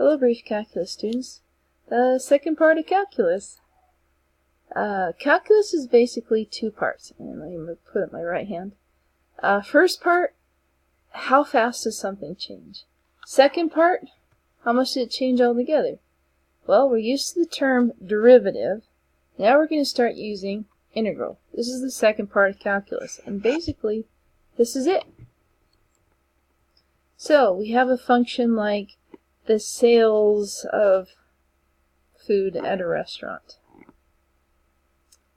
Hello, brief calculus students. The second part of calculus. Calculus is basically two parts. And let me put it in my right hand. First part, how fast does something change? Second part, how much did it change altogether? Well, we're used to the term derivative. Now we're going to start using integral. This is the second part of calculus. And basically, this is it. So, we have a function like the sales of food at a restaurant.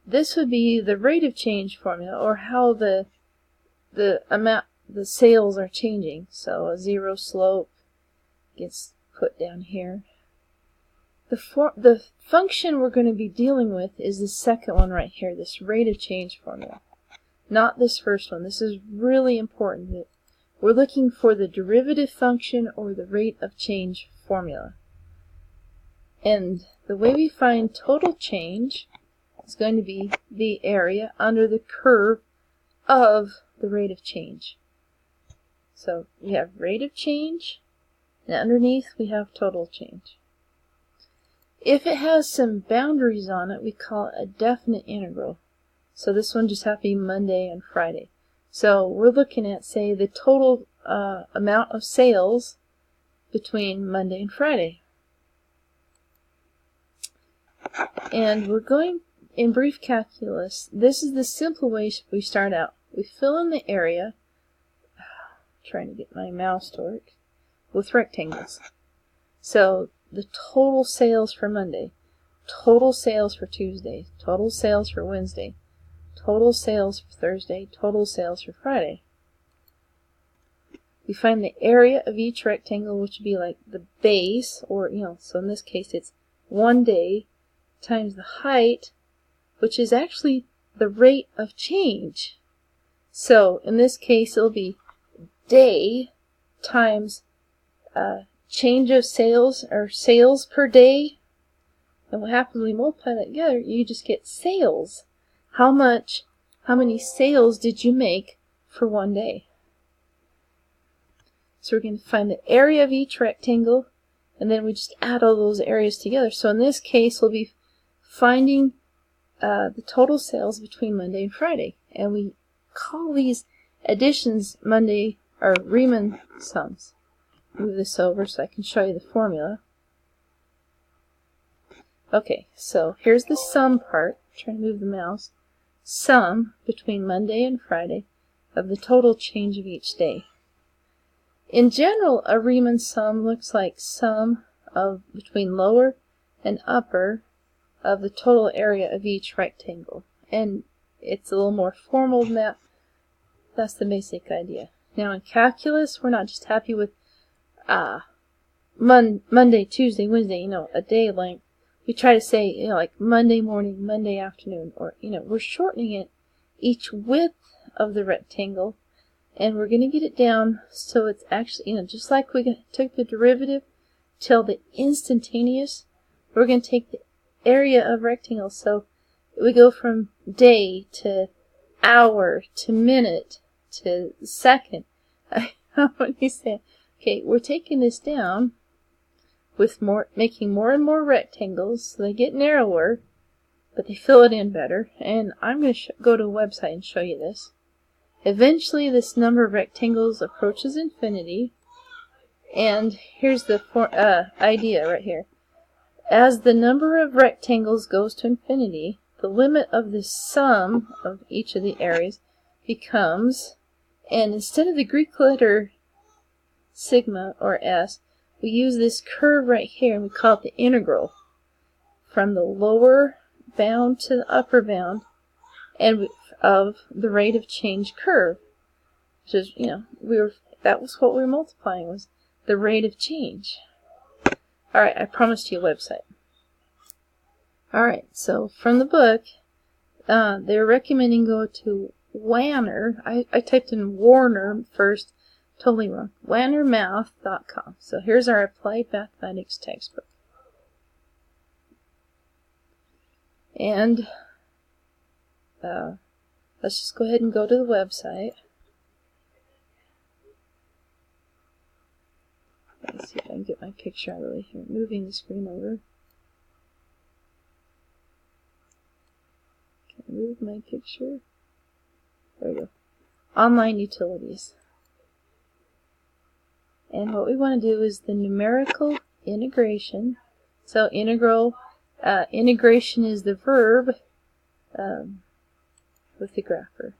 This would be the rate of change formula, or how the sales are changing. So a zero slope gets put down here. The function we're going to be dealing with is the second one right here, this rate of change formula. Not this first one. This is really important. We're looking for the derivative function or the rate of change formula. And the way we find total change is going to be the area under the curve of the rate of change. So we have rate of change, and underneath we have total change. If it has some boundaries on it, we call it a definite integral. So this one just has to be Monday and Friday. So we're looking at, say, the total amount of sales between Monday and Friday. And we're going, in brief calculus, this is the simple way we start out. We fill in the area, trying to get my mouse to work, with rectangles. So the total sales for Monday, total sales for Tuesday, total sales for Wednesday, total sales for Thursday, total sales for Friday. We find the area of each rectangle, which would be like the base, or, so in this case it's one day times the height, which is actually the rate of change. So in this case it'll be day times change of sales, or sales per day. And what happens when we multiply that together, you just get sales. How many sales did you make for one day? So we're going to find the area of each rectangle, and then we just add all those areas together. So in this case, we'll be finding the total sales between Monday and Friday. And we call these additions Monday, or Riemann sums. Move this over so I can show you the formula. Okay, so here's the sum part. I'm trying to move the mouse. Sum between Monday and Friday of the total change of each day. In general, a Riemann sum looks like sum of between lower and upper of the total area of each rectangle. And it's a little more formal than that. That's the basic idea. Now in calculus, we're not just happy with Monday, Tuesday, Wednesday, a day length. We try to say, like Monday morning, Monday afternoon, or, we're shortening it each width of the rectangle. And we're going to get it down so it's actually, just like we took the derivative till the instantaneous, we're going to take the area of rectangle. So we go from day to hour to minute to second. How would you say? Okay, we're taking this down with making more and more rectangles so they get narrower, but they fill it in better. And I'm going to go to a website and show you this. Eventually, this number of rectangles approaches infinity, and here's the idea right here. As the number of rectangles goes to infinity, the limit of the sum of each of the areas becomes, and instead of the Greek letter sigma or s, we use this curve right here, and we call it the integral, from the lower bound to the upper bound, and of the rate of change curve, which is, that was what we were multiplying, was the rate of change. Alright, I promised you a website. Alright, so from the book, they're recommending go to Wanner. I typed in Warner first, totally wrong. WannerMath.com. So here's our Applied Mathematics textbook. And let's just go ahead and go to the website. Let's see if I can get my picture out of the way here. Moving the screen over. Can I move my picture? There we go. Online utilities. And what we want to do is the numerical integration. So integration is the verb with the grapher.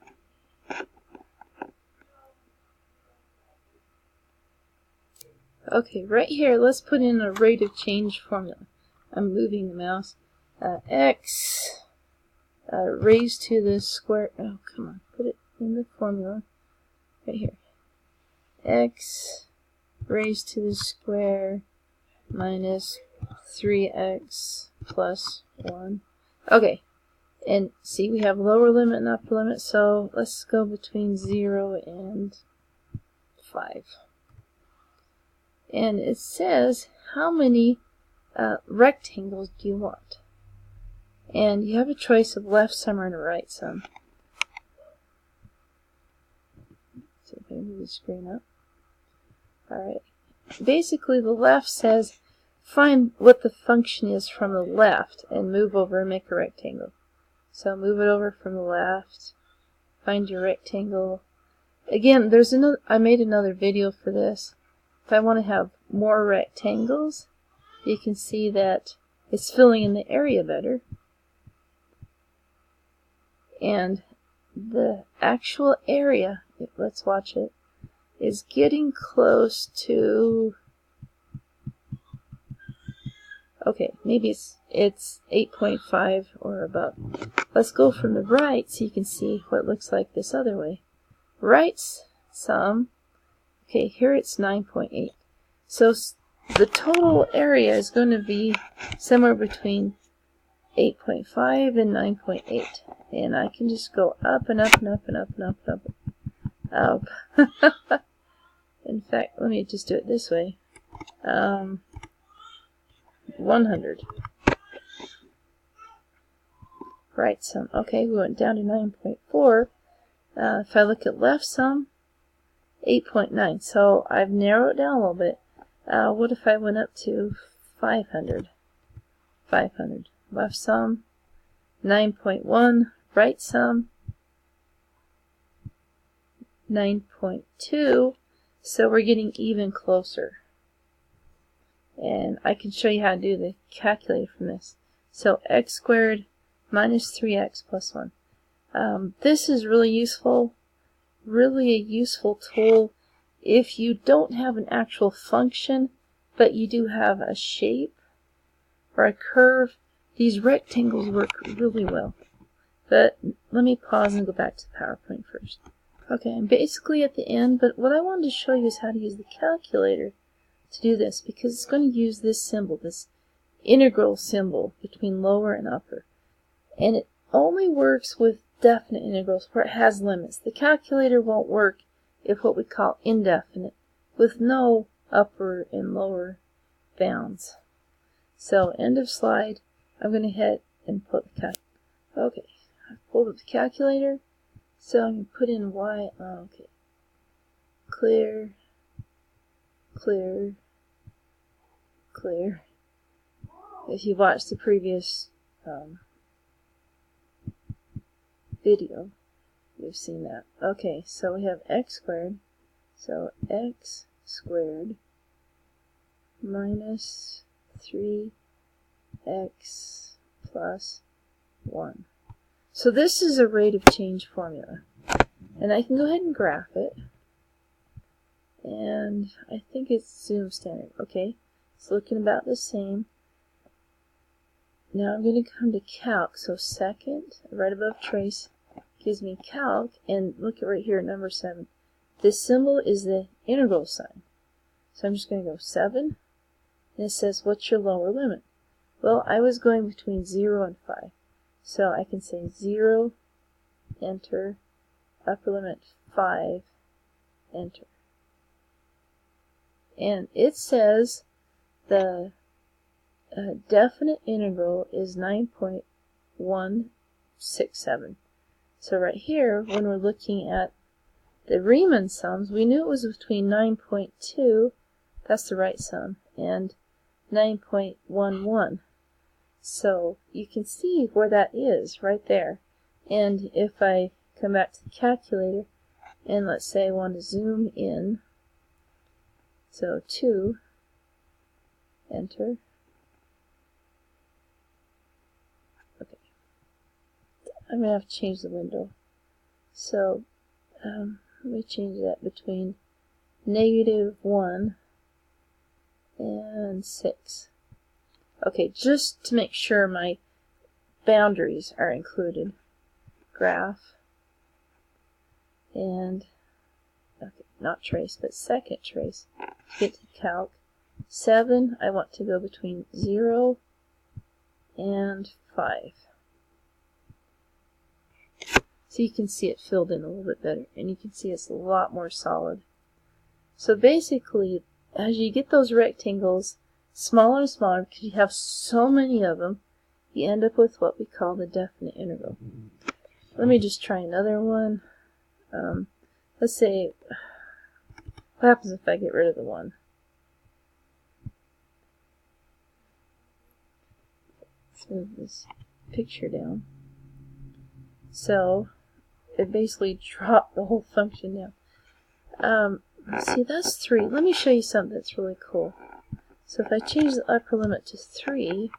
Okay, right here, let's put in a rate of change formula. I'm moving the mouse. X raised to the square. Oh, come on, put it in the formula. Right here. X raised to the square minus 3x plus 1. Okay, and see, we have lower limit and upper limit, so let's go between 0 and 5. And it says, how many rectangles do you want? And you have a choice of left sum and a right sum. So if I move the screen up. Alright. Basically, the left says, find what the function is from the left and move over and make a rectangle. So move it over from the left, find your rectangle. Again, there's another. I made another video for this. If I want to have more rectangles, you can see that it's filling in the area better. And the actual area, let's watch it, is getting close to, okay, maybe it's 8.5 or above. Let's go from the right so you can see what it looks like this other way. Right sum, okay, here it's 9.8. So the total area is going to be somewhere between 8.5 and 9.8. And I can just go up and up and up and up and up and up. Up. In fact, let me just do it this way. 100. Right sum. Okay, we went down to 9.4. If I look at left sum, 8.9. So I've narrowed it down a little bit. What if I went up to 500? 500. Left sum, 9.1. Right sum, 9.2. So we're getting even closer. And I can show you how to do the calculator from this. So x squared minus 3x plus 1. This is really useful. Really a useful tool if you don't have an actual function, but you do have a shape or a curve. These rectangles work really well. But let me pause and go back to the PowerPoint first. Okay, I'm basically at the end, but what I wanted to show you is how to use the calculator to do this, because it's going to use this symbol, this integral symbol between lower and upper. And it only works with definite integrals where it has limits. The calculator won't work if what we call indefinite, with no upper and lower bounds. So, end of slide. I'm going to hit and put the calculator. Okay, I've pulled up the calculator. So I'm going to put in y. Oh, okay. Clear, clear, clear. If you watched the previous video, you've seen that. Okay, so we have x squared. So x squared minus 3x plus 1. So this is a rate of change formula. And I can go ahead and graph it. And I think it's zoom standard. Okay, it's looking about the same. Now I'm going to come to calc. So second, right above trace, gives me calc. And look at right here, number 7. This symbol is the integral sign. So I'm just going to go 7. And it says, what's your lower limit? Well, I was going between 0 and 5. So I can say 0, enter, upper limit 5, enter. And it says the definite integral is 9.167. So right here, when we're looking at the Riemann sums, we knew it was between 9.2, That's the right sum, and 9.11. So you can see where that is right there. And if I come back to the calculator and let's say I want to zoom in, so 2, enter. Okay, I'm going to have to change the window. So let me change that between -1 and 6. Okay, just to make sure my boundaries are included. Graph, and, okay, not trace, but second trace. Get to calc. 7, I want to go between 0 and 5. So you can see it filled in a little bit better, and you can see it's a lot more solid. So basically, as you get those rectangles smaller and smaller, because you have so many of them, you end up with what we call the definite integral. Let me just try another one. Let's say, what happens if I get rid of the 1? Let's move this picture down. So, it basically dropped the whole function down. Let's see, that's 3. Let me show you something that's really cool. So if I change the upper limit to 3,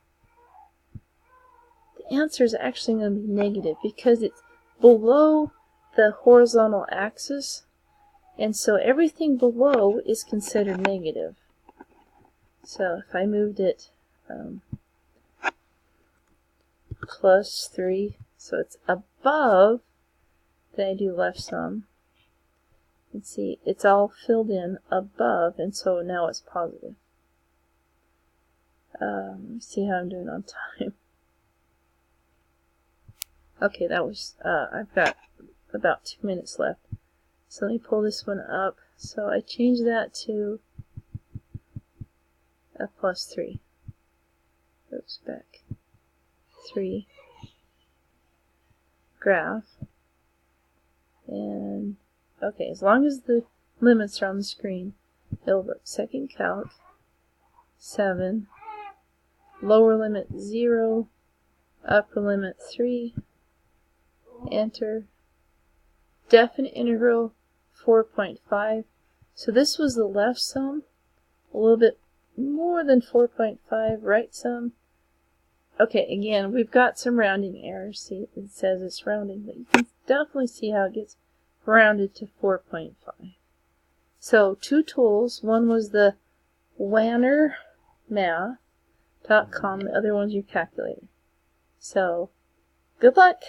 the answer is actually going to be negative because it's below the horizontal axis, and so everything below is considered negative. So if I moved it plus 3, so it's above, then I do left sum. And see, it's all filled in above, and so now it's positive. Let me see how I'm doing on time. Okay, that was, I've got about 2 minutes left. So let me pull this one up. So I change that to a plus 3. Oops, back. 3. Graph. And, okay, as long as the limits are on the screen, it'll work. Second calc, 7. Lower limit 0. Upper limit 3. Enter. Definite integral 4.5. So this was the left sum, a little bit more than 4.5, right sum. Okay, again, we've got some rounding errors. See, it says it's rounding, but you can definitely see how it gets rounded to 4.5. So 2 tools. One was the wannermath.com. The other one's your calculator. So good luck.